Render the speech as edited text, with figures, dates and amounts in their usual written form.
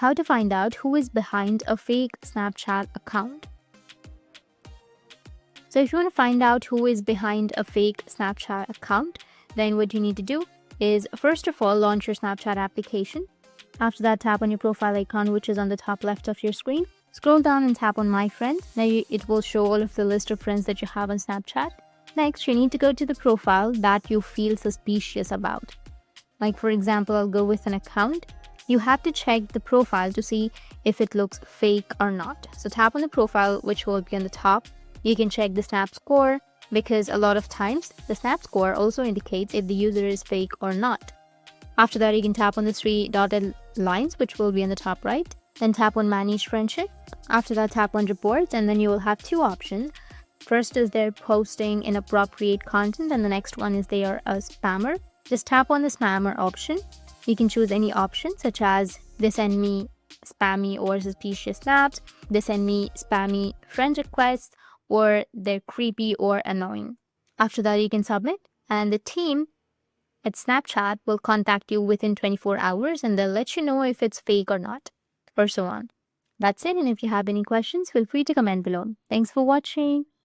how to find out who is behind a fake Snapchat account. So if you want to find out who is behind a fake Snapchat account, then what you need to do is, first of all, launch your Snapchat application. After that, tap on your profile icon, which is on the top left of your screen. Scroll down and tap on My Friends. Now it will show all of the list of friends that you have on Snapchat. Next, you need to go to the profile that you feel suspicious about. Like, for example, I'll go with an account. You have to check the profile to see if it looks fake or not. So tap on the profile, which will be on the top. You can check the Snap score, because a lot of times the Snap score also indicates if the user is fake or not. After that, you can tap on the three dotted lines, which will be on the top right. Then tap on Manage Friendship. After that, tap on Reports, and then you will have two options. First is they're posting inappropriate content, and the next one is they are a spammer. Just tap on the spammer option. You can choose any option, such as they send me spammy or suspicious snaps, they send me spammy friend requests, or they're creepy or annoying. After that, you can submit, and the team at Snapchat will contact you within 24 hours, and they'll let you know if it's fake or not, or so on. That's it, and if you have any questions, feel free to comment below. Thanks for watching.